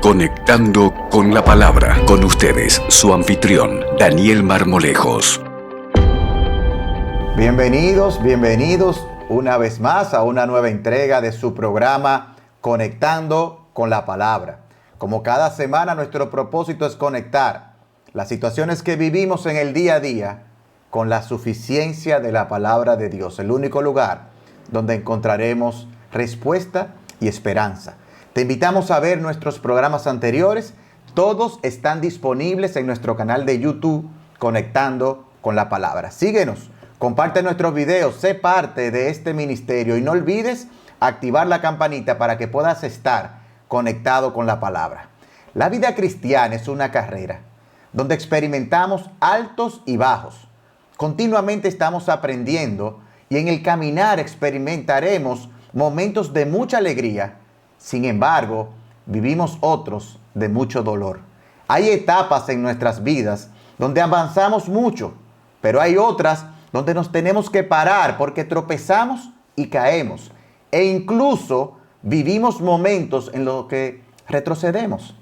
Conectando con la Palabra. Con ustedes, su anfitrión, Daniel Marmolejos. Bienvenidos una vez más a una nueva entrega de su programa Conectando con la Palabra. Como cada semana, nuestro propósito es conectar las situaciones que vivimos en el día a día con la suficiencia de la Palabra de Dios, el único lugar donde encontraremos respuesta y esperanza. Te invitamos a ver nuestros programas anteriores. Todos están disponibles en nuestro canal de YouTube, Conectando con la Palabra. Síguenos, comparte nuestros videos, sé parte de este ministerio y no olvides activar la campanita para que puedas estar conectado con la Palabra. La vida cristiana es una carrera donde experimentamos altos y bajos. Continuamente estamos aprendiendo y en el caminar experimentaremos momentos de mucha alegría. Sin embargo, vivimos otros de mucho dolor. Hay etapas en nuestras vidas donde avanzamos mucho, pero hay otras donde nos tenemos que parar porque tropezamos y caemos. E incluso vivimos momentos en los que retrocedemos.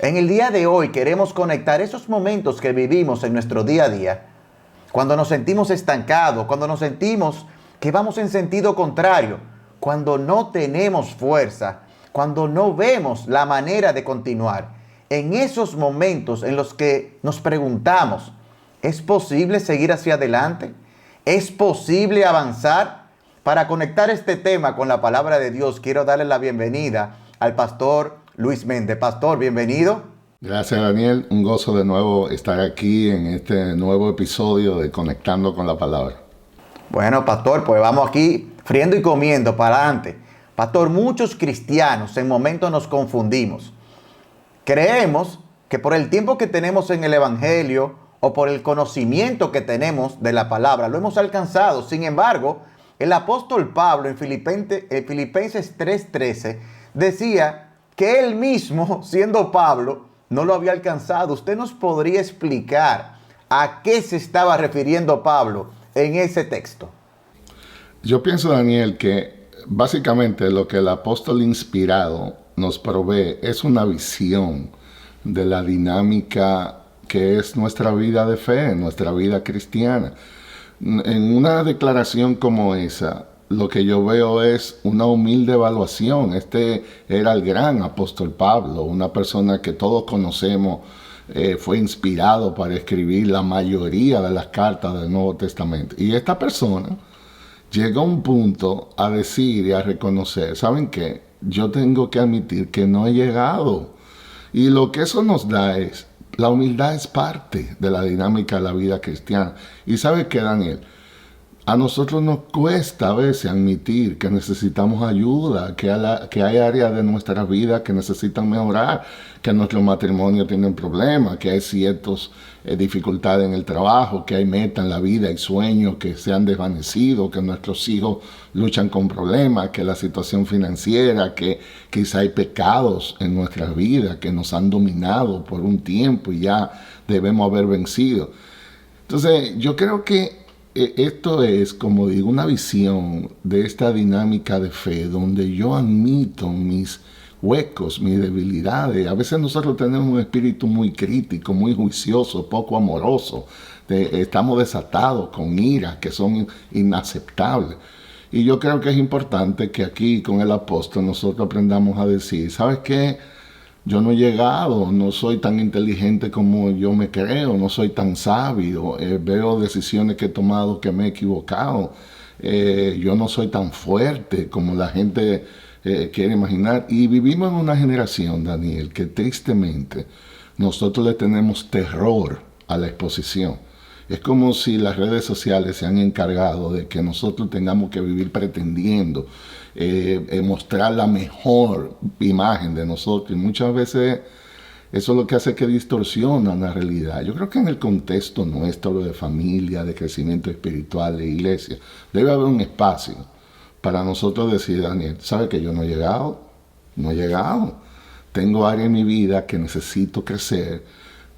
En el día de hoy queremos conectar esos momentos que vivimos en nuestro día a día, cuando nos sentimos estancados, cuando nos sentimos que vamos en sentido contrario, cuando no tenemos fuerza, cuando no vemos la manera de continuar. En esos momentos en los que nos preguntamos, ¿es posible seguir hacia adelante? ¿Es posible avanzar? Para conectar este tema con la palabra de Dios, quiero darle la bienvenida al pastor Luis Méndez. Pastor, bienvenido. Gracias, Daniel. Un gozo de nuevo estar aquí en este nuevo episodio de Conectando con la Palabra. Bueno, pastor, pues vamos aquí friendo y comiendo para adelante. Pastor, muchos cristianos en momentos nos confundimos. Creemos que por el tiempo que tenemos en el Evangelio o por el conocimiento que tenemos de la palabra, lo hemos alcanzado. Sin embargo, el apóstol Pablo en Filipenses 3:13 decía que él mismo, siendo Pablo, no lo había alcanzado. ¿Usted nos podría explicar a qué se estaba refiriendo Pablo en ese texto? Yo pienso, Daniel, que básicamente lo que el apóstol inspirado nos provee es una visión de la dinámica que es nuestra vida de fe, nuestra vida cristiana. En una declaración como esa, lo que yo veo es una humilde evaluación. Este era el gran apóstol Pablo, una persona que todos conocemos, fue inspirado para escribir la mayoría de las cartas del Nuevo Testamento. Y esta persona llegó a un punto a decir y a reconocer, ¿saben qué? Yo tengo que admitir que no he llegado. Y lo que eso nos da es, la humildad es parte de la dinámica de la vida cristiana. Y ¿sabe qué, Daniel? A nosotros nos cuesta a veces admitir que necesitamos ayuda, que hay áreas de nuestra vida que necesitan mejorar, que nuestro matrimonio tiene problemas, que hay ciertas dificultades en el trabajo, que hay metas en la vida y sueños que se han desvanecido, que nuestros hijos luchan con problemas, que la situación financiera, que quizá hay pecados en nuestra vida que nos han dominado por un tiempo y ya debemos haber vencido. Entonces, yo creo que esto es, como digo, una visión de esta dinámica de fe donde yo admito mis huecos, mis debilidades. A veces nosotros tenemos un espíritu muy crítico, muy juicioso, poco amoroso. Estamos desatados con iras que son inaceptables. Y yo creo que es importante que aquí con el apóstol nosotros aprendamos a decir, ¿sabes qué? Yo no he llegado, no soy tan inteligente como yo me creo, no soy tan sabio, veo decisiones que he tomado que me he equivocado, yo no soy tan fuerte como la gente quiere imaginar. Y vivimos en una generación, Daniel, que tristemente nosotros le tenemos terror a la exposición. Es como si las redes sociales se han encargado de que nosotros tengamos que vivir pretendiendo mostrar la mejor imagen de nosotros. Y muchas veces eso es lo que hace que distorsiona la realidad. Yo creo que en el contexto nuestro de familia, de crecimiento espiritual, de iglesia, debe haber un espacio para nosotros decir, Daniel, ¿sabe que yo no he llegado? No he llegado. Tengo áreas en mi vida que necesito crecer.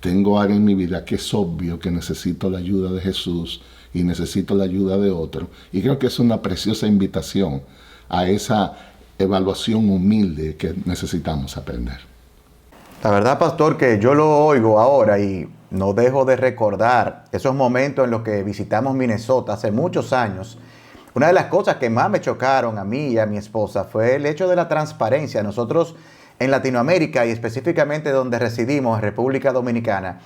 Tengo áreas en mi vida que es obvio que necesito la ayuda de Jesús y necesito la ayuda de otro. Y creo que es una preciosa invitación a esa evaluación humilde que necesitamos aprender. La verdad, pastor, que yo lo oigo ahora y no dejo de recordar esos momentos en los que visitamos Minnesota hace muchos años. Una de las cosas que más me chocaron a mí y a mi esposa fue el hecho de la transparencia. Nosotros en Latinoamérica y específicamente donde residimos, en República Dominicana,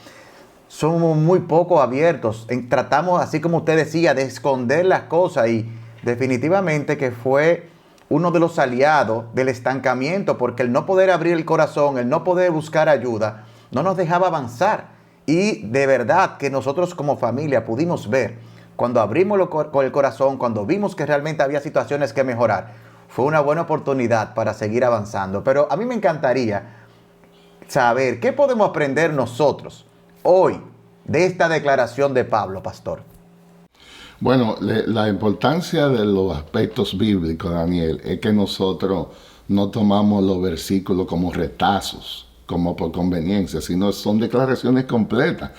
somos muy poco abiertos. Tratamos, así como usted decía, de esconder las cosas y definitivamente que fue uno de los aliados del estancamiento, porque el no poder abrir el corazón, el no poder buscar ayuda, no nos dejaba avanzar. Y de verdad que nosotros como familia pudimos ver, cuando abrimos con el corazón, cuando vimos que realmente había situaciones que mejorar, fue una buena oportunidad para seguir avanzando. Pero a mí me encantaría saber qué podemos aprender nosotros hoy de esta declaración de Pablo, pastor. Bueno, la importancia de los aspectos bíblicos, Daniel, es que nosotros no tomamos los versículos como retazos, como por conveniencia, sino son declaraciones completas.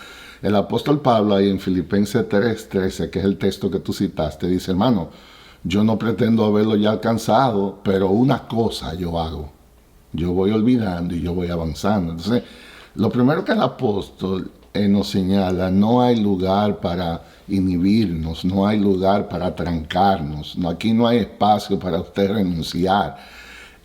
El apóstol Pablo ahí en Filipenses 3:13, que es el texto que tú citaste, dice, hermano, yo no pretendo haberlo ya alcanzado, pero una cosa yo hago. Yo voy olvidando y yo voy avanzando. Entonces, lo primero que el apóstol nos señala, no hay lugar para inhibirnos, no hay lugar para trancarnos, aquí no hay espacio para usted renunciar.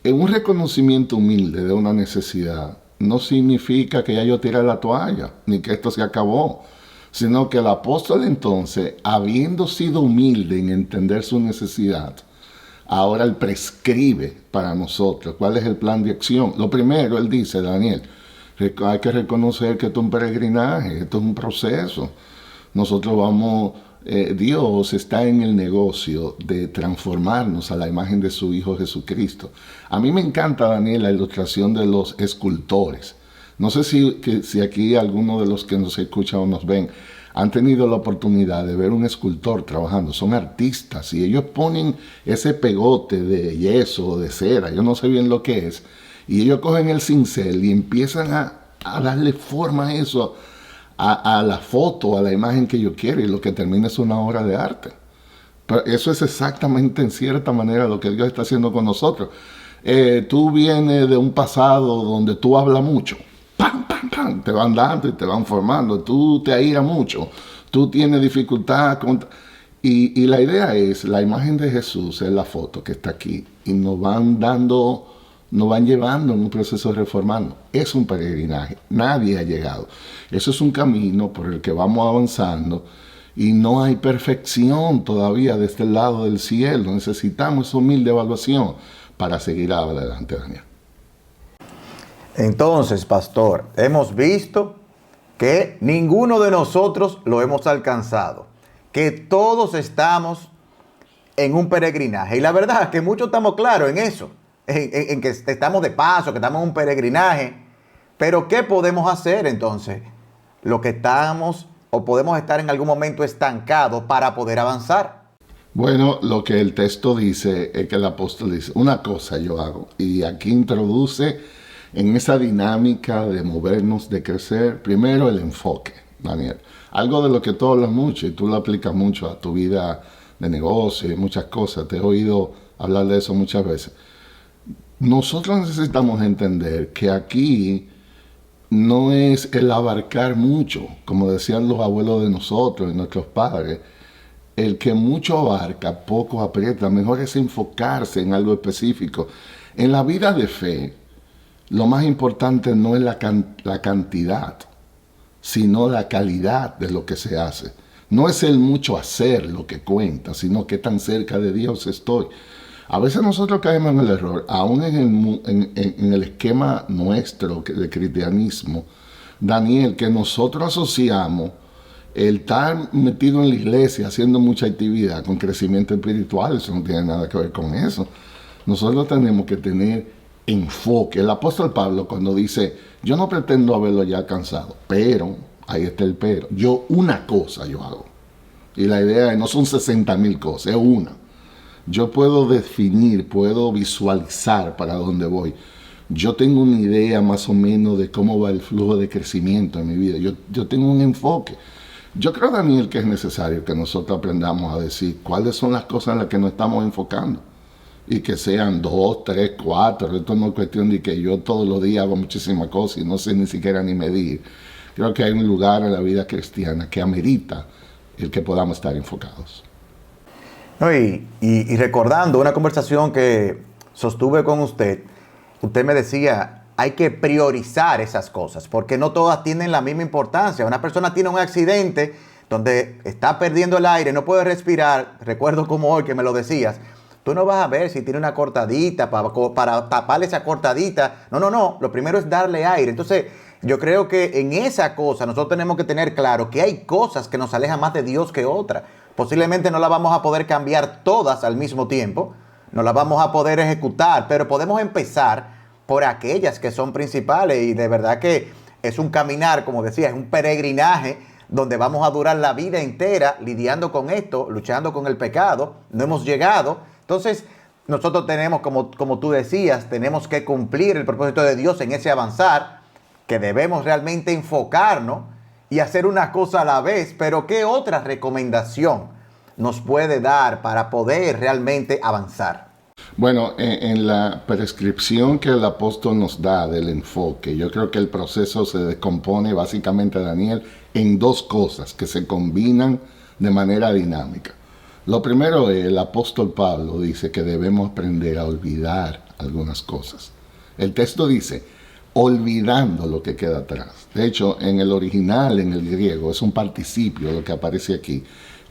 En un reconocimiento humilde de una necesidad no significa que ya yo tire la toalla, ni que esto se acabó, sino que el apóstol entonces, habiendo sido humilde en entender su necesidad, ahora él prescribe para nosotros cuál es el plan de acción. Lo primero, él dice, Daniel, hay que reconocer que esto es un peregrinaje, esto es un proceso. Nosotros vamos, Dios está en el negocio de transformarnos a la imagen de su Hijo Jesucristo. A mí me encanta, Daniel, la ilustración de los escultores. No sé si aquí algunos de los que nos escuchan o nos ven han tenido la oportunidad de ver un escultor trabajando. Son artistas y ellos ponen ese pegote de yeso o de cera, yo no sé bien lo que es, y ellos cogen el cincel y empiezan a darle forma a eso, a la foto, a la imagen que yo quiero, y lo que termina es una obra de arte. Pero eso es exactamente en cierta manera lo que Dios está haciendo con nosotros. Tú vienes de un pasado donde tú hablas mucho, ¡pam, pam, pam! Te van dando y te van formando, tú te airas mucho, tú tienes dificultad y la idea es, la imagen de Jesús es la foto que está aquí, y nos van llevando en un proceso de reformando. Es un peregrinaje, nadie ha llegado. Eso es un camino por el que vamos avanzando y no hay perfección todavía de este lado del cielo. Necesitamos esa humilde evaluación para seguir adelante, Daniel. Entonces, pastor, hemos visto que ninguno de nosotros lo hemos alcanzado, que todos estamos en un peregrinaje. Y la verdad es que muchos estamos claros en eso. En que estamos de paso, que estamos en un peregrinaje. Pero ¿qué podemos hacer entonces? Lo que estamos o podemos estar en algún momento estancados para poder avanzar. Bueno, lo que el texto dice es que el apóstol dice, una cosa yo hago. Y aquí introduce en esa dinámica de movernos, de crecer, primero el enfoque, Daniel. Algo de lo que tú hablas mucho y tú lo aplicas mucho a tu vida de negocio y muchas cosas. Te he oído hablar de eso muchas veces. Nosotros necesitamos entender que aquí no es el abarcar mucho, como decían los abuelos de nosotros y nuestros padres. El que mucho abarca, poco aprieta. Mejor es enfocarse en algo específico. En la vida de fe, lo más importante no es la cantidad, sino la calidad de lo que se hace. No es el mucho hacer lo que cuenta, sino qué tan cerca de Dios estoy. A veces nosotros caemos en el error, aún en el esquema nuestro de cristianismo, Daniel, que nosotros asociamos el estar metido en la iglesia, haciendo mucha actividad con crecimiento espiritual. Eso no tiene nada que ver con eso. Nosotros tenemos que tener enfoque. El apóstol Pablo cuando dice, yo no pretendo haberlo ya alcanzado, pero, ahí está el pero, una cosa yo hago. Y la idea es, no son 60,000 cosas, es una. Yo puedo definir, puedo visualizar para dónde voy. Yo tengo una idea más o menos de cómo va el flujo de crecimiento en mi vida. Yo tengo un enfoque. Yo creo, Daniel, que es necesario que nosotros aprendamos a decir cuáles son las cosas en las que nos estamos enfocando. y que sean 2, 3, 4. Esto no es cuestión de que yo todos los días hago muchísimas cosas y no sé ni siquiera ni medir. Creo que hay un lugar en la vida cristiana que amerita el que podamos estar enfocados. No, y recordando una conversación que sostuve con usted me decía, hay que priorizar esas cosas, porque no todas tienen la misma importancia. Una persona tiene un accidente donde está perdiendo el aire, no puede respirar. Recuerdo como hoy que me lo decías, tú no vas a ver si tiene una cortadita para taparle esa cortadita. No, lo primero es darle aire. Entonces, yo creo que en esa cosa nosotros tenemos que tener claro que hay cosas que nos alejan más de Dios que otras. Posiblemente no las vamos a poder cambiar todas al mismo tiempo, no las vamos a poder ejecutar, pero podemos empezar por aquellas que son principales, y de verdad que es un caminar, como decía, es un peregrinaje donde vamos a durar la vida entera lidiando con esto, luchando con el pecado. No hemos llegado. Entonces, nosotros tenemos, como tú decías, tenemos que cumplir el propósito de Dios en ese avanzar, que debemos realmente enfocarnos y hacer una cosa a la vez. Pero ¿qué otra recomendación nos puede dar para poder realmente avanzar? Bueno, en la prescripción que el apóstol nos da del enfoque, yo creo que el proceso se descompone básicamente, Daniel, en dos cosas que se combinan de manera dinámica. Lo primero es, el apóstol Pablo dice que debemos aprender a olvidar algunas cosas. El texto dice, olvidando lo que queda atrás. De hecho, en el original, en el griego, es un participio lo que aparece aquí,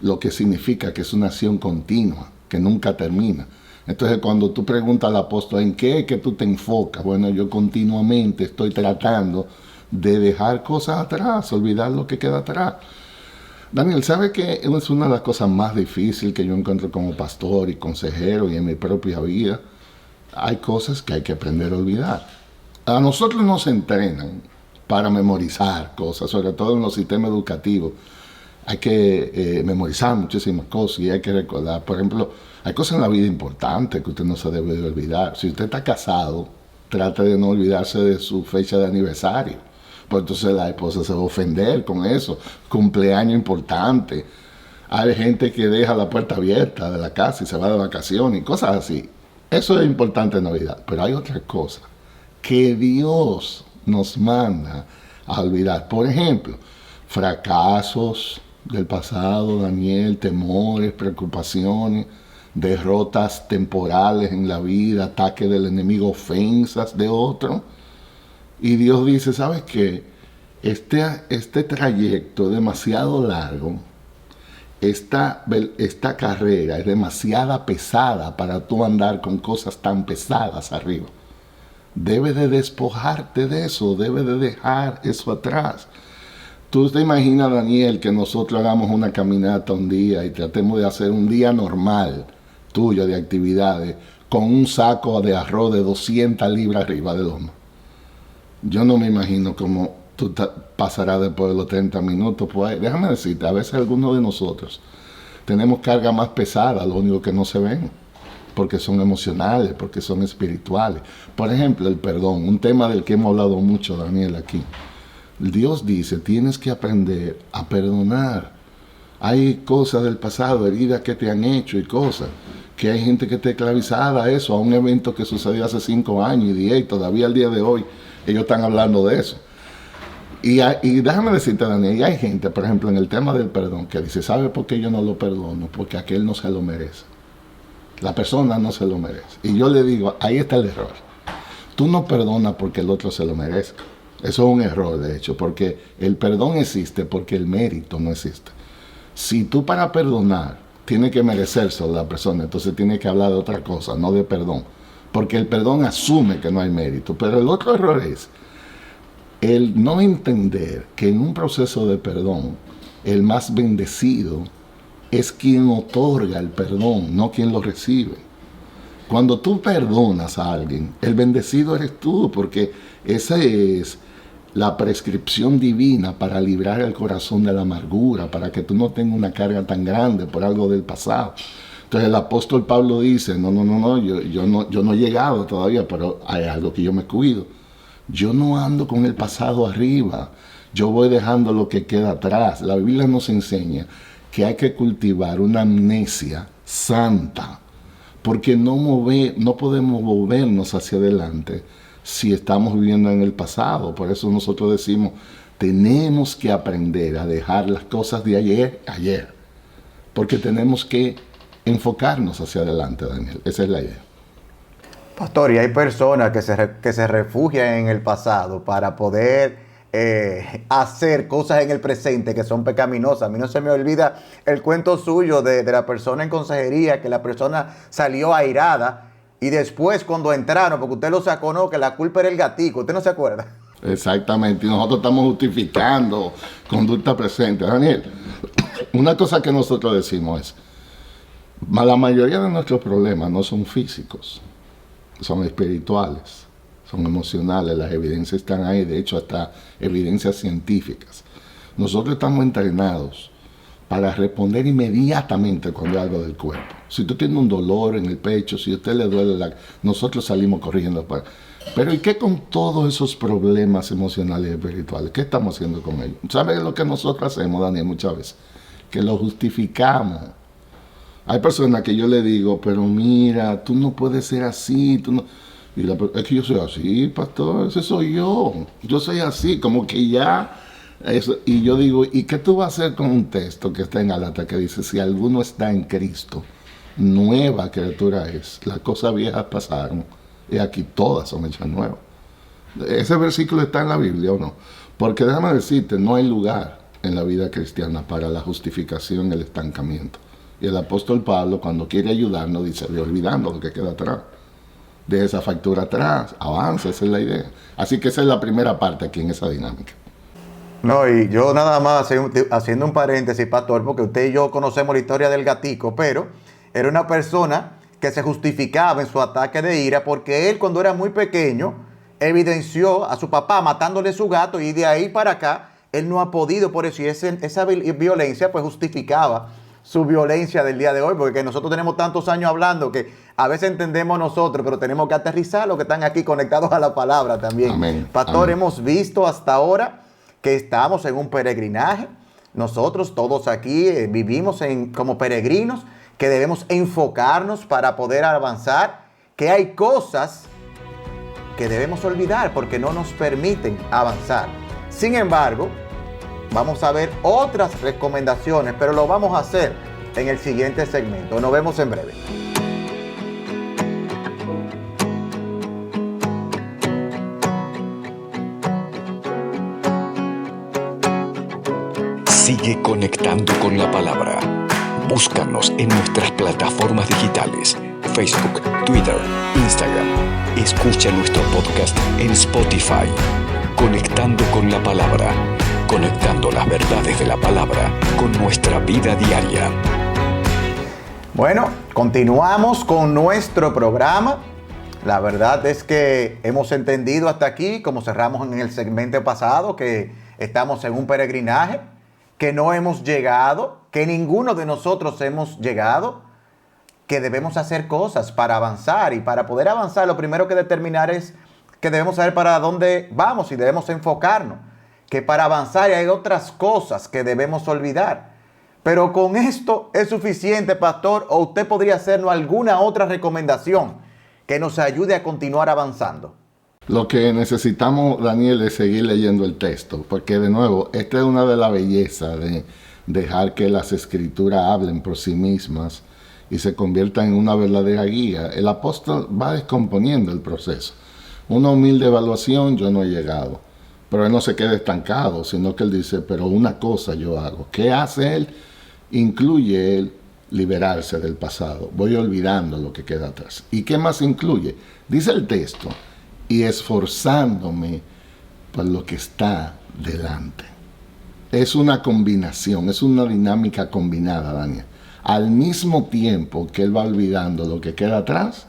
lo que significa que es una acción continua, que nunca termina. Entonces, cuando tú preguntas al apóstol, ¿en qué es que tú te enfocas? Bueno, yo continuamente estoy tratando de dejar cosas atrás, olvidar lo que queda atrás. Daniel, ¿sabe qué es una de las cosas más difíciles que yo encuentro como pastor y consejero y en mi propia vida? Hay cosas que hay que aprender a olvidar. A nosotros nos entrenan para memorizar cosas, sobre todo en los sistemas educativos. Hay que memorizar muchísimas cosas y hay que recordar. Por ejemplo, hay cosas en la vida importantes que usted no se debe de olvidar. Si usted está casado, trate de no olvidarse de su fecha de aniversario. Pues entonces la esposa se va a ofender con eso. Cumpleaños importante. Hay gente que deja la puerta abierta de la casa y se va de vacaciones y cosas así. Eso es importante en Navidad. Pero hay otra cosa que Dios nos manda a olvidar. Por ejemplo, fracasos del pasado, Daniel, temores, preocupaciones, derrotas temporales en la vida, ataques del enemigo, ofensas de otro. Y Dios dice, ¿sabes qué? Este trayecto es demasiado largo, esta carrera es demasiado pesada para tú andar con cosas tan pesadas arriba. Debes de despojarte de eso, debes de dejar eso atrás. Tú te imaginas, Daniel, que nosotros hagamos una caminata un día y tratemos de hacer un día normal tuyo de actividades con un saco de arroz de 200 libras arriba del hombro. Yo no me imagino cómo tú pasarás después de los 30 minutos. Pues déjame decirte, a veces algunos de nosotros tenemos carga más pesada, lo único que no se ven, porque son emocionales, porque son espirituales. Por ejemplo, el perdón, un tema del que hemos hablado mucho, Daniel, aquí. Dios dice, tienes que aprender a perdonar. Hay cosas del pasado, heridas que te han hecho y cosas, que hay gente que está esclavizada a eso, a un evento que sucedió hace 5 años y 10, y todavía al día de hoy ellos están hablando de eso. Y déjame decirte, Daniel, y hay gente, por ejemplo, en el tema del perdón, que dice, ¿sabe por qué yo no lo perdono? Porque aquel no se lo merece. La persona no se lo merece. Y yo le digo, ahí está el error. Tú no perdonas porque el otro se lo merezca. Eso es un error, de hecho, porque el perdón existe porque el mérito no existe. Si tú para perdonar tienes que merecerse a la persona, entonces tienes que hablar de otra cosa, no de perdón. Porque el perdón asume que no hay mérito. Pero el otro error es el no entender que en un proceso de perdón, el más bendecido es quien otorga el perdón, no quien lo recibe. Cuando tú perdonas a alguien, el bendecido eres tú, porque esa es la prescripción divina para librar el corazón de la amargura, para que tú no tengas una carga tan grande por algo del pasado. Entonces el apóstol Pablo dice, no, yo no he llegado todavía, pero hay algo que yo me cuido. Yo no ando con el pasado arriba, yo voy dejando lo que queda atrás. La Biblia nos enseña que hay que cultivar una amnesia santa porque no podemos movernos hacia adelante si estamos viviendo en el pasado. Por eso nosotros decimos, tenemos que aprender a dejar las cosas de ayer, porque tenemos que enfocarnos hacia adelante, Daniel. Esa es la idea. Pastor, y hay personas que se refugian en el pasado para poder hacer cosas en el presente que son pecaminosas. A mí no se me olvida el cuento suyo de la persona en consejería, que la persona salió airada y después cuando entraron, porque usted lo sacó, no, que la culpa era el gatico. ¿Usted no se acuerda? Exactamente, y nosotros estamos justificando conducta presente. Daniel, una cosa que nosotros decimos es, la mayoría de nuestros problemas no son físicos, son espirituales, son emocionales, las evidencias están ahí, de hecho hasta evidencias científicas. Nosotros estamos entrenados para responder inmediatamente cuando hay algo del cuerpo. Si tú tienes un dolor en el pecho, si a usted le duele, nosotros salimos corriendo para... Pero ¿y qué con todos esos problemas emocionales y espirituales? ¿Qué estamos haciendo con ellos? ¿Sabes lo que nosotros hacemos, Daniel, muchas veces? Que lo justificamos. Hay personas que yo le digo, pero mira, tú no puedes ser así, tú no... Y es que yo soy así, pastor, ese soy yo. Yo soy así, como que ya... Eso, y yo digo, ¿y qué tú vas a hacer con un texto que está en Gálatas que dice, si alguno está en Cristo, nueva criatura es, las cosas viejas pasaron, y aquí todas son hechas nuevas? Ese versículo está en la Biblia, ¿o no? Porque déjame decirte, no hay lugar en la vida cristiana para la justificación y el estancamiento. Y el apóstol Pablo, cuando quiere ayudarnos, dice, ve olvidando lo que queda atrás. De esa factura atrás, avanza, esa es la idea. Así que esa es la primera parte aquí en esa dinámica. No, y yo nada más haciendo un paréntesis, pastor, porque usted y yo conocemos la historia del gatico, pero era una persona que se justificaba en su ataque de ira porque él, cuando era muy pequeño, evidenció a su papá matándole su gato, y de ahí para acá él no ha podido, por eso, y esa violencia pues justificaba su violencia del día de hoy, porque nosotros tenemos tantos años hablando que a veces entendemos nosotros, pero tenemos que aterrizar los que están aquí conectados a la palabra también. Amén. Pastor, Amén. hemos visto hasta ahora que estamos en un peregrinaje. Nosotros todos aquí vivimos como peregrinos, que debemos enfocarnos para poder avanzar, que hay cosas que debemos olvidar porque no nos permiten avanzar. Sin embargo, vamos a ver otras recomendaciones, pero lo vamos a hacer en el siguiente segmento. Nos vemos en breve. Sigue conectando con la palabra. Búscanos en nuestras plataformas digitales, Facebook, Twitter, Instagram. Escucha nuestro podcast en Spotify. Conectando con la palabra. Conectando las verdades de la palabra con nuestra vida diaria. Bueno, continuamos con nuestro programa. La verdad es que hemos entendido hasta aquí, como cerramos en el segmento pasado, que estamos en un peregrinaje, que no hemos llegado, que ninguno de nosotros hemos llegado, que debemos hacer cosas para avanzar, y para poder avanzar lo primero que determinar es que debemos saber para dónde vamos y debemos enfocarnos, que para avanzar hay otras cosas que debemos olvidar. Pero con esto es suficiente, pastor, o usted podría hacernos alguna otra recomendación que nos ayude a continuar avanzando. Lo que necesitamos, Daniel, es seguir leyendo el texto, porque de nuevo, esta es una de las bellezas de dejar que las escrituras hablen por sí mismas y se conviertan en una verdadera guía. El apóstol va descomponiendo el proceso. Una humilde evaluación, yo no he llegado, pero él no se queda estancado, sino que él dice, pero una cosa yo hago. ¿Qué hace él? Incluye él liberarse del pasado. Voy olvidando lo que queda atrás. ¿Y qué más incluye? Dice el texto, y esforzándome por lo que está delante. Es una combinación, es una dinámica combinada, Daniel. Al mismo tiempo que él va olvidando lo que queda atrás,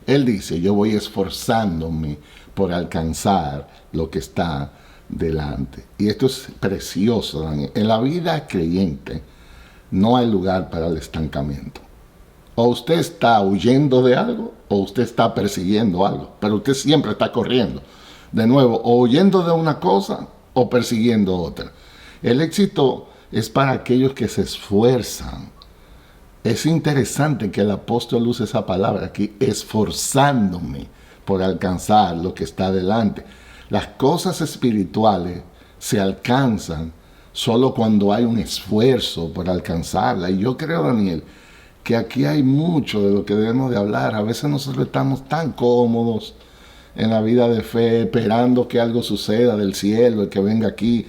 él dice, yo voy esforzándome por alcanzar lo que está delante. Y esto es precioso, Daniel. En la vida creyente no hay lugar para el estancamiento. O usted está huyendo de algo, o usted está persiguiendo algo, pero usted siempre está corriendo. De nuevo, o huyendo de una cosa, o persiguiendo otra. El éxito es para aquellos que se esfuerzan Es interesante que el apóstol use esa palabra aquí, esforzándome por alcanzar lo que está delante. Las cosas espirituales se alcanzan solo cuando hay un esfuerzo por alcanzarla. Y yo creo, Daniel, que aquí hay mucho de lo que debemos de hablar. A veces nosotros estamos tan cómodos en la vida de fe, esperando que algo suceda del cielo, el que venga aquí,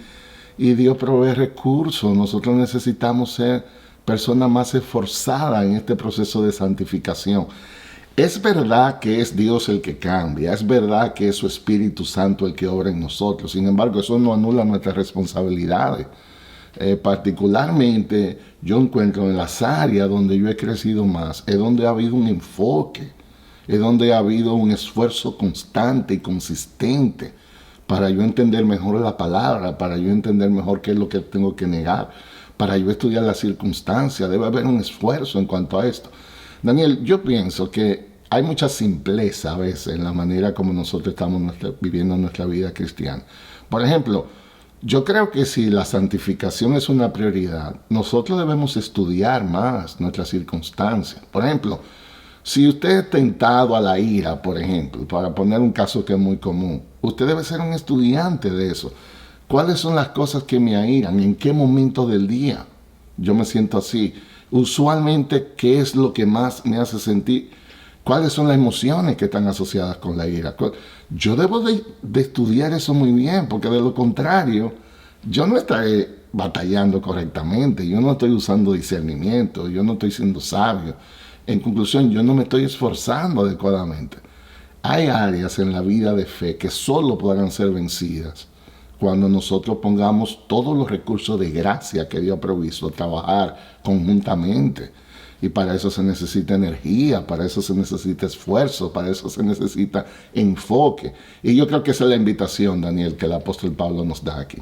y Dios provee recursos. Nosotros necesitamos ser personas más esforzadas en este proceso de santificación. Es verdad que es Dios el que cambia, es verdad que es su Espíritu Santo el que obra en nosotros. Sin embargo, eso no anula nuestras responsabilidades. Particularmente, yo encuentro en las áreas donde yo he crecido más, es donde ha habido un enfoque, es donde ha habido un esfuerzo constante y consistente para yo entender mejor la palabra, para yo entender mejor qué es lo que tengo que negar, para yo estudiar las circunstancias. Debe haber un esfuerzo en cuanto a esto. Daniel, yo pienso que hay mucha simpleza a veces en la manera como nosotros estamos viviendo nuestra vida cristiana. Por ejemplo, yo creo que si la santificación es una prioridad, nosotros debemos estudiar más nuestras circunstancias. Por ejemplo, si usted es tentado a la ira, por ejemplo, para poner un caso que es muy común, usted debe ser un estudiante de eso. ¿Cuáles son las cosas que me airan? ¿En qué momento del día yo me siento así? Usualmente, ¿qué es lo que más me hace sentir? ¿Cuáles son las emociones que están asociadas con la ira? Yo debo de estudiar eso muy bien, porque de lo contrario, yo no estaré batallando correctamente, yo no estoy usando discernimiento, yo no estoy siendo sabio. En conclusión, yo no me estoy esforzando adecuadamente. Hay áreas en la vida de fe que solo podrán ser vencidas cuando nosotros pongamos todos los recursos de gracia que Dios ha provisto a trabajar conjuntamente. Y para eso se necesita energía, para eso se necesita esfuerzo, para eso se necesita enfoque. Y yo creo que esa es la invitación, Daniel, que el apóstol Pablo nos da aquí.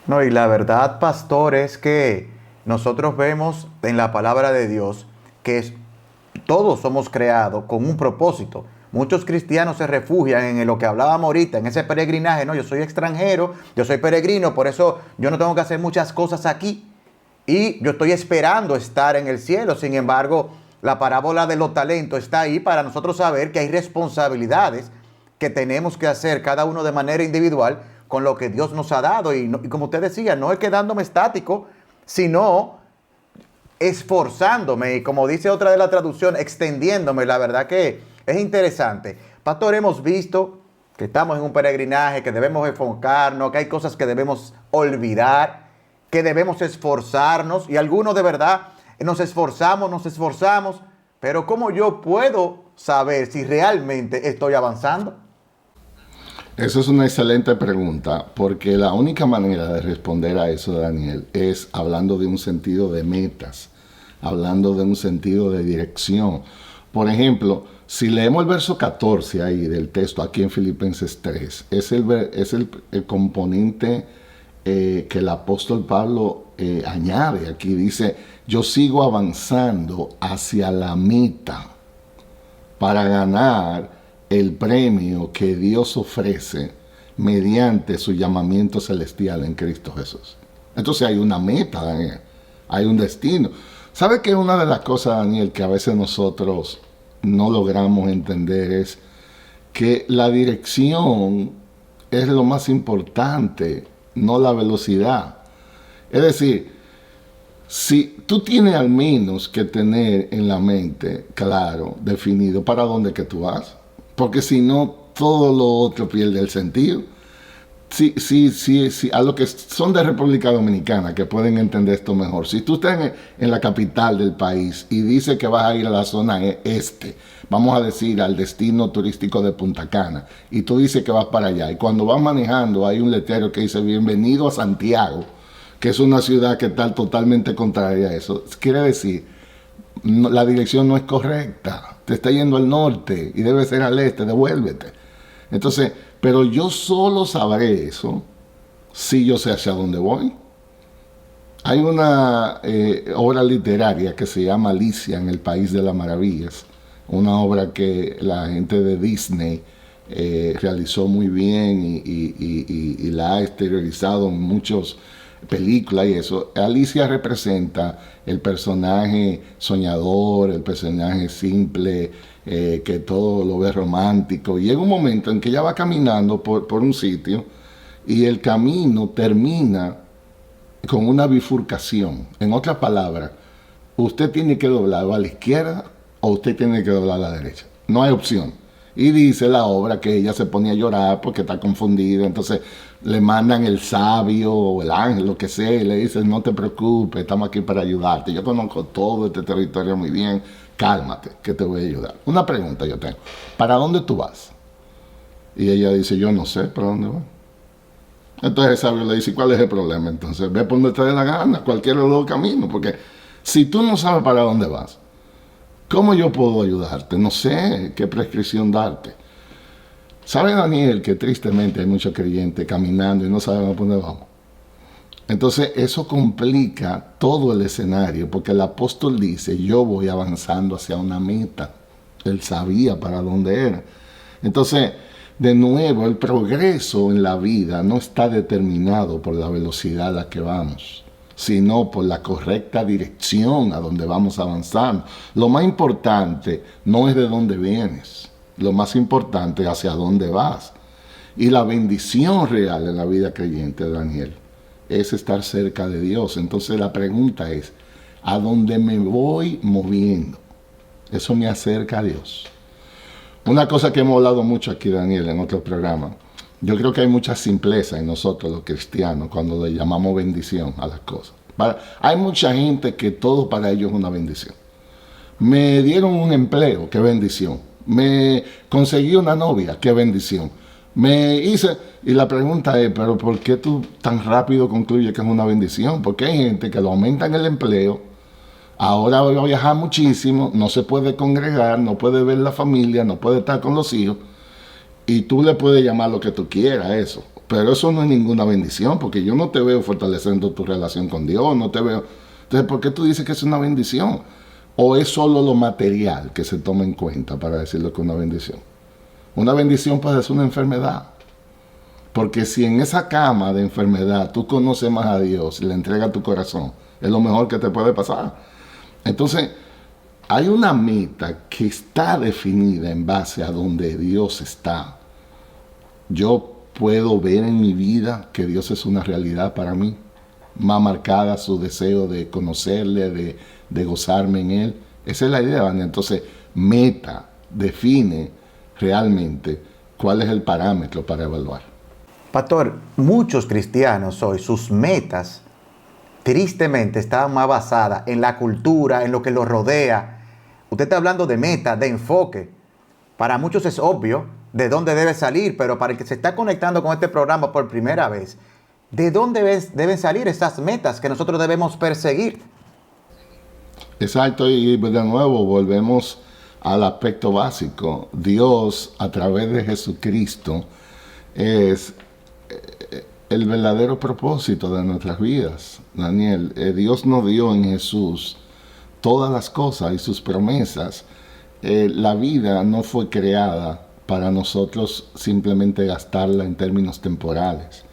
No, y la verdad, pastor, es que nosotros vemos en la palabra de Dios que todos somos creados con un propósito. Muchos cristianos se refugian en lo que hablábamos ahorita, en ese peregrinaje. No, yo soy extranjero, yo soy peregrino, por eso yo no tengo que hacer muchas cosas aquí. Y yo estoy esperando estar en el cielo. Sin embargo, la parábola de los talentos está ahí para nosotros saber que hay responsabilidades que tenemos que hacer cada uno de manera individual con lo que Dios nos ha dado. Y como usted decía, no es quedándome estático, sino esforzándome. Y como dice otra de la traducción, extendiéndome. La verdad que es interesante. Pastor, hemos visto que estamos en un peregrinaje, que debemos enfocarnos, que hay cosas que debemos olvidar, que debemos esforzarnos, y algunos de verdad nos esforzamos, pero ¿cómo yo puedo saber si realmente estoy avanzando? Esa es una excelente pregunta, porque la única manera de responder a eso, Daniel, es hablando de un sentido de metas, hablando de un sentido de dirección. Por ejemplo, si leemos el verso 14 ahí del texto, aquí en Filipenses 3, es el componente que el apóstol Pablo añade. Aquí dice, yo sigo avanzando hacia la meta para ganar el premio que Dios ofrece mediante su llamamiento celestial en Cristo Jesús. Entonces hay una meta, Daniel, hay un destino. ¿Sabe que una de las cosas, Daniel, que a veces nosotros no logramos entender es que la dirección es lo más importante, no la velocidad? Es decir, si tú tienes al menos que tener en la mente claro, definido para dónde que tú vas, porque si no, todo lo otro pierde el sentido. Sí, a los que son de República Dominicana, que pueden entender esto mejor. Si tú estás en la capital del país y dices que vas a ir a la zona este, vamos a decir al destino turístico de Punta Cana, y tú dices que vas para allá, y cuando vas manejando hay un letrero que dice bienvenido a Santiago, que es una ciudad que está totalmente contraria a eso. Quiere decir, la dirección no es correcta, te está yendo al norte y debe ser al este, devuélvete. Entonces, pero yo solo sabré eso si yo sé hacia dónde voy. Hay una obra literaria que se llama Alicia en el País de las Maravillas, una obra que la gente de Disney realizó muy bien y la ha exteriorizado en muchos películas y eso, Alicia representa el personaje soñador, el personaje simple, que todo lo ve romántico. Y llega un momento en que ella va caminando por un sitio y el camino termina con una bifurcación. En otras palabras, usted tiene que doblar a la izquierda o usted tiene que doblar a la derecha. No hay opción. Y dice la obra que ella se ponía a llorar porque está confundida. Entonces le mandan el sabio o el ángel, lo que sea, y le dicen, no te preocupes, estamos aquí para ayudarte. Yo conozco todo este territorio muy bien. Cálmate, que te voy a ayudar. Una pregunta yo tengo. ¿Para dónde tú vas? Y ella dice, yo no sé para dónde voy. Entonces el sabio le dice, ¿cuál es el problema? Entonces ve por donde te dé la gana, cualquiera de los caminos. Porque si tú no sabes para dónde vas, ¿cómo yo puedo ayudarte? No sé qué prescripción darte. ¿Sabe, Daniel, que tristemente hay muchos creyentes caminando y no saben a dónde vamos? Entonces eso complica todo el escenario, porque el apóstol dice, yo voy avanzando hacia una meta. Él sabía para dónde era. Entonces, de nuevo, el progreso en la vida no está determinado por la velocidad a la que vamos, sino por la correcta dirección a donde vamos avanzando. Lo más importante no es de dónde vienes, lo más importante es hacia dónde vas. Y la bendición real en la vida creyente, Daniel, es estar cerca de Dios. Entonces la pregunta es, ¿a dónde me voy moviendo? Eso me acerca a Dios. Una cosa que hemos hablado mucho aquí, Daniel, en otros programas, yo creo que hay mucha simpleza en nosotros los cristianos cuando le llamamos bendición a las cosas. Hay mucha gente que todo para ellos es una bendición. Me dieron un empleo, qué bendición. Me conseguí una novia, qué bendición. Y la pregunta es, pero ¿por qué tú tan rápido concluyes que es una bendición? Porque hay gente que lo aumenta en el empleo, ahora va a viajar muchísimo, no se puede congregar, no puede ver la familia, no puede estar con los hijos, y tú le puedes llamar lo que tú quieras a eso. Pero eso no es ninguna bendición, porque yo no te veo fortaleciendo tu relación con Dios, no te veo. Entonces, ¿por qué tú dices que es una bendición? ¿O es solo lo material que se toma en cuenta para decirlo que es una bendición? Una bendición puede ser una enfermedad. Porque si en esa cama de enfermedad tú conoces más a Dios y le entregas tu corazón, es lo mejor que te puede pasar. Entonces, hay una meta que está definida en base a donde Dios está. Yo puedo ver en mi vida que Dios es una realidad para mí, más marcada su deseo de conocerle, de gozarme en Él. Esa es la idea, ¿vale? Entonces, meta define realmente cuál es el parámetro para evaluar. Pastor, muchos cristianos hoy, sus metas, tristemente, están más basadas en la cultura, en lo que los rodea. Usted está hablando de meta, de enfoque. Para muchos es obvio de dónde debe salir, pero para el que se está conectando con este programa por primera vez, ¿de dónde deben salir esas metas que nosotros debemos perseguir? Exacto, y de nuevo volvemos al aspecto básico. Dios, a través de Jesucristo, es el verdadero propósito de nuestras vidas. Daniel, Dios nos dio en Jesús todas las cosas y sus promesas. La vida no fue creada para nosotros simplemente gastarla en términos temporales.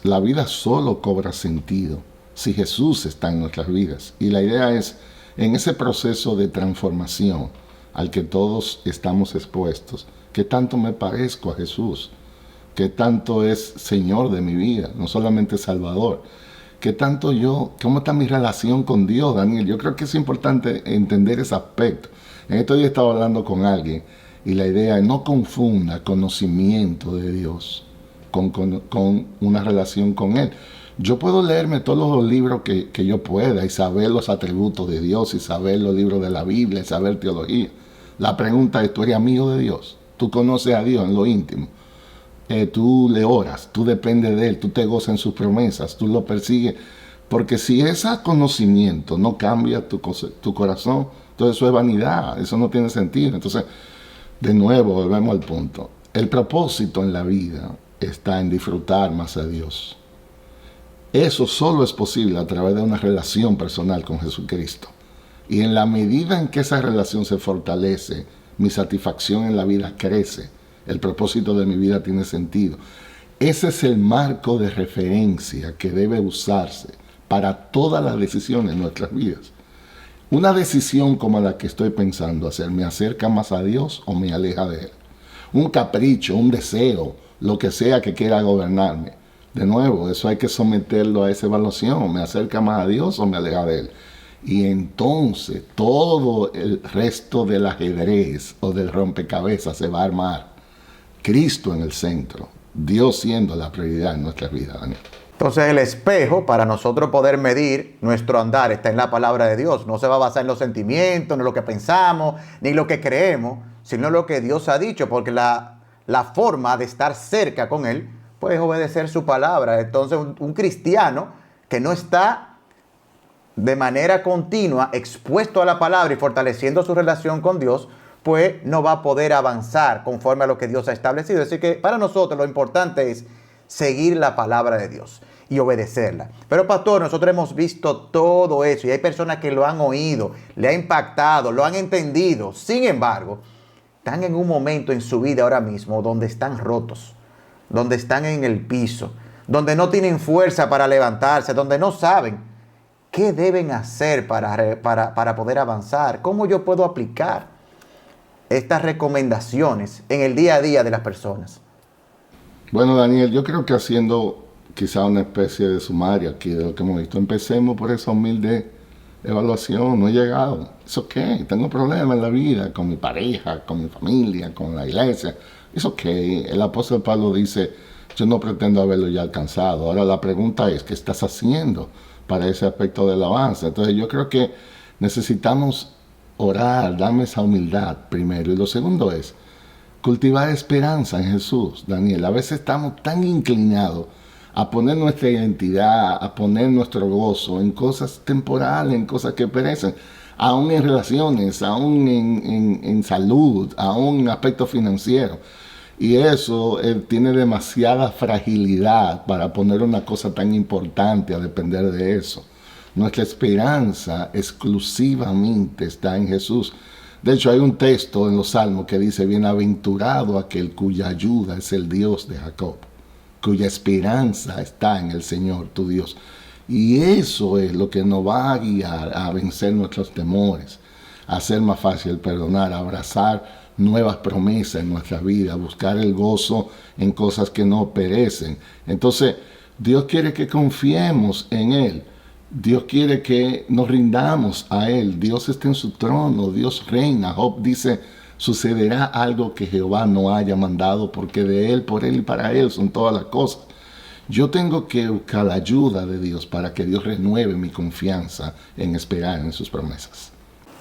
La vida solo cobra sentido si Jesús está en nuestras vidas. Y la idea es, en ese proceso de transformación al que todos estamos expuestos, ¿qué tanto me parezco a Jesús? ¿Qué tanto es Señor de mi vida? No solamente Salvador. ¿Qué tanto cómo está mi relación con Dios, Daniel? Yo creo que es importante entender ese aspecto. En estos días estaba hablando con alguien y la idea es no confunda conocimiento de Dios con una relación con Él. Yo puedo leerme todos los libros que yo pueda y saber los atributos de Dios y saber los libros de la Biblia y saber teología. La pregunta es, ¿tú eres amigo de Dios? ¿Tú conoces a Dios en lo íntimo? Tú le oras, tú dependes de Él, tú te gozas en sus promesas, tú lo persigues. Porque si ese conocimiento no cambia tu corazón, entonces eso es vanidad, eso no tiene sentido. Entonces, de nuevo, volvemos al punto. El propósito en la vida está en disfrutar más a Dios. Eso solo es posible a través de una relación personal con Jesucristo. Y en la medida en que esa relación se fortalece, mi satisfacción en la vida crece. El propósito de mi vida tiene sentido. Ese es el marco de referencia que debe usarse para todas las decisiones en nuestras vidas. Una decisión como la que estoy pensando hacer, ¿me acerca más a Dios o me aleja de Él? Un capricho, un deseo, lo que sea que quiera gobernarme. De nuevo, eso hay que someterlo a esa evaluación. ¿Me acerca más a Dios o me aleja de Él? Y entonces todo el resto del ajedrez o del rompecabezas se va a armar. Cristo en el centro, Dios siendo la prioridad en nuestras vidas, Daniel. Entonces el espejo para nosotros poder medir nuestro andar está en la palabra de Dios. No se va a basar en los sentimientos, ni en lo que pensamos, ni en lo que creemos, sino en lo que Dios ha dicho, porque la forma de estar cerca con Él, pues obedecer su palabra. Entonces un cristiano que no está de manera continua expuesto a la palabra y fortaleciendo su relación con Dios, pues no va a poder avanzar conforme a lo que Dios ha establecido. Así que para nosotros lo importante es seguir la palabra de Dios y obedecerla. Pero pastor, nosotros hemos visto todo eso y hay personas que lo han oído, le ha impactado, lo han entendido. Sin embargo, están en un momento en su vida ahora mismo donde están rotos, donde están en el piso, donde no tienen fuerza para levantarse, donde no saben qué deben hacer para poder avanzar. ¿Cómo yo puedo aplicar estas recomendaciones en el día a día de las personas? Bueno, Daniel, yo creo que haciendo quizá una especie de sumario aquí de lo que hemos visto, empecemos por esa humilde evaluación. No he llegado, es ok, tengo problemas en la vida con mi pareja, con mi familia, con la iglesia, es ok. El apóstol Pablo dice, yo no pretendo haberlo ya alcanzado. Ahora la pregunta es, ¿qué estás haciendo para ese aspecto del avance? Entonces yo creo que necesitamos orar, darme esa humildad primero. Y lo segundo es cultivar esperanza en Jesús, Daniel. A veces estamos tan inclinados a poner nuestra identidad, a poner nuestro gozo en cosas temporales, en cosas que perecen, aún en relaciones, aún en salud, aún en aspectos financieros. Y eso tiene demasiada fragilidad para poner una cosa tan importante a depender de eso. Nuestra esperanza exclusivamente está en Jesús. De hecho, hay un texto en los Salmos que dice, bienaventurado aquel cuya ayuda es el Dios de Jacob, cuya esperanza está en el Señor, tu Dios. Y eso es lo que nos va a guiar a vencer nuestros temores, a hacer más fácil perdonar, a abrazar nuevas promesas en nuestra vida, buscar el gozo en cosas que no perecen. Entonces, Dios quiere que confiemos en Él. Dios quiere que nos rindamos a Él. Dios está en su trono, Dios reina. Job dice, sucederá algo que Jehová no haya mandado, porque de Él, por Él y para Él son todas las cosas. Yo tengo que buscar la ayuda de Dios para que Dios renueve mi confianza en esperar en sus promesas.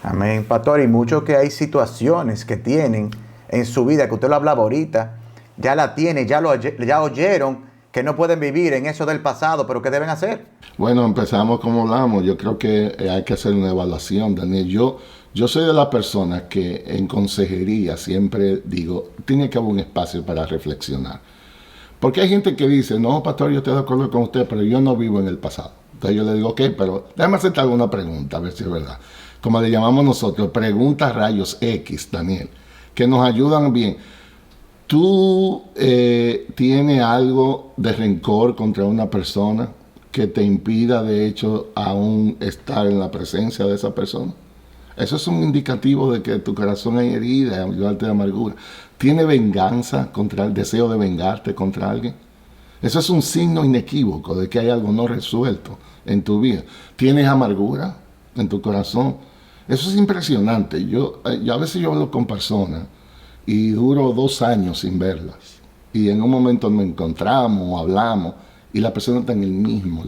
Amén, pastor. Y muchos que hay situaciones que tienen en su vida, que usted lo hablaba ahorita, ya la tiene, ya oyeron que no pueden vivir en eso del pasado, pero ¿qué deben hacer? Bueno, empezamos como hablamos. Yo creo que hay que hacer una evaluación, Daniel. Yo soy de las personas que en consejería siempre digo, tiene que haber un espacio para reflexionar. Porque hay gente que dice, no, pastor, yo estoy de acuerdo con usted, pero yo no vivo en el pasado. Entonces yo le digo, ok, pero déjame hacerte alguna pregunta, a ver si es verdad. Como le llamamos nosotros, preguntas rayos X, Daniel, que nos ayudan bien. ¿Tú tienes algo de rencor contra una persona que te impida, de hecho, aún estar en la presencia de esa persona? Eso es un indicativo de que tu corazón hay herida, llevarte de amargura. ¿Tienes venganza contra el deseo de vengarte contra alguien? Eso es un signo inequívoco de que hay algo no resuelto en tu vida. ¿Tienes amargura en tu corazón? Eso es impresionante. Yo a veces yo hablo con personas y duro 2 años sin verlas. Y en un momento nos encontramos, hablamos, y la persona está en el mismo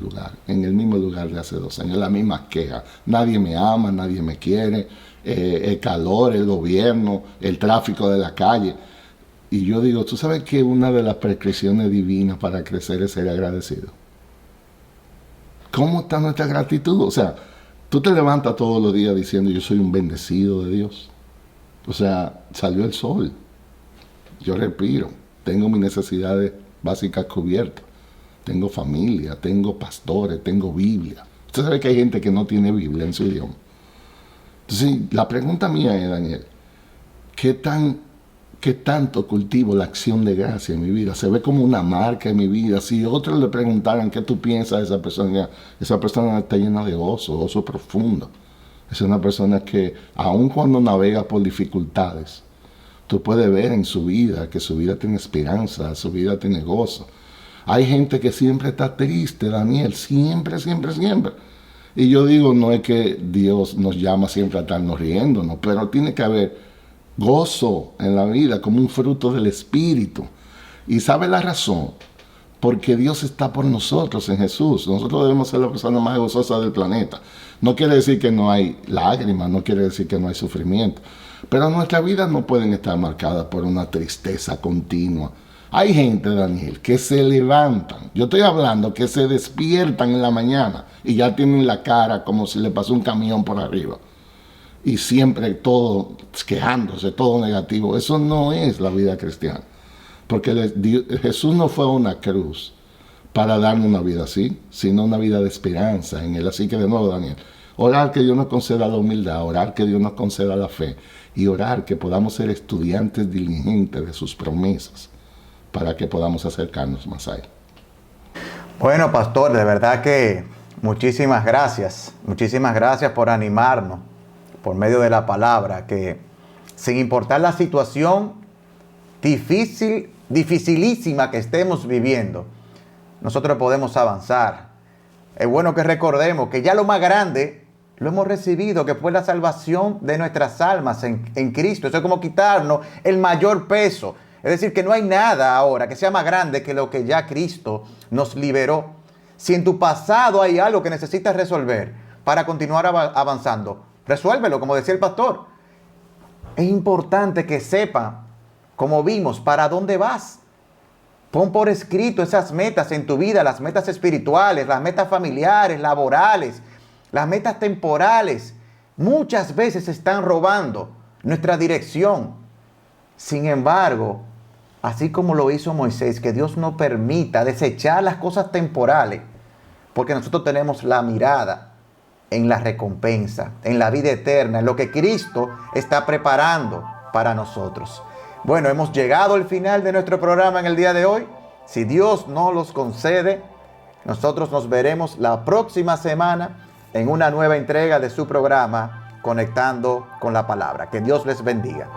lugar de hace 2 años, la misma queja. Nadie me ama, nadie me quiere, el calor, el gobierno, el tráfico de la calle. Y yo digo, ¿tú sabes que una de las prescripciones divinas para crecer es ser agradecido? ¿Cómo está nuestra gratitud? O sea, tú te levantas todos los días diciendo, yo soy un bendecido de Dios. O sea, salió el sol, yo respiro, tengo mis necesidades básicas cubiertas, tengo familia, tengo pastores, tengo Biblia. Usted sabe que hay gente que no tiene Biblia en su idioma. Entonces, la pregunta mía es, Daniel, ¿qué tan que tanto cultivo la acción de gracia en mi vida. Se ve como una marca en mi vida. Si otros le preguntaran qué tú piensas de esa persona está llena de gozo profundo. Es una persona que, aun cuando navega por dificultades, tú puedes ver en su vida que su vida tiene esperanza, su vida tiene gozo. Hay gente que siempre está triste, Daniel, siempre. Y yo digo, no es que Dios nos llama siempre a estarnos riéndonos, pero tiene que haber gozo en la vida como un fruto del Espíritu. ¿Y sabe la razón? Porque Dios está por nosotros en Jesús. Nosotros debemos ser la persona más gozosa del planeta. No quiere decir que no hay lágrimas, no quiere decir que no hay sufrimiento. Pero nuestras vidas no pueden estar marcadas por una tristeza continua. Hay gente, Daniel, que se levantan. Yo estoy hablando que se despiertan en la mañana y ya tienen la cara como si le pasó un camión por arriba. Y siempre todo quejándose, todo negativo. Eso no es la vida cristiana. Porque Jesús no fue a una cruz para darnos una vida así, sino una vida de esperanza en Él. Así que de nuevo, Daniel, orar que Dios nos conceda la humildad, orar que Dios nos conceda la fe y orar que podamos ser estudiantes diligentes de sus promesas para que podamos acercarnos más a Él. Bueno, pastor, de verdad que muchísimas gracias por animarnos por medio de la palabra, que sin importar la situación dificilísima que estemos viviendo, nosotros podemos avanzar. Es bueno que recordemos que ya lo más grande lo hemos recibido, que fue la salvación de nuestras almas en Cristo. Eso es como quitarnos el mayor peso. Es decir, que no hay nada ahora que sea más grande que lo que ya Cristo nos liberó. Si en tu pasado hay algo que necesitas resolver para continuar avanzando, resuélvelo, como decía el pastor. Es importante que sepa, como vimos, para dónde vas. Pon por escrito esas metas en tu vida, las metas espirituales, las metas familiares, laborales, las metas temporales. Muchas veces están robando nuestra dirección. Sin embargo, así como lo hizo Moisés, que Dios no permita desechar las cosas temporales, porque nosotros tenemos la mirada en la recompensa, en la vida eterna, en lo que Cristo está preparando para nosotros. Bueno, hemos llegado al final de nuestro programa en el día de hoy. Si Dios nos los concede, nosotros nos veremos la próxima semana en una nueva entrega de su programa Conectando con la Palabra. Que Dios les bendiga.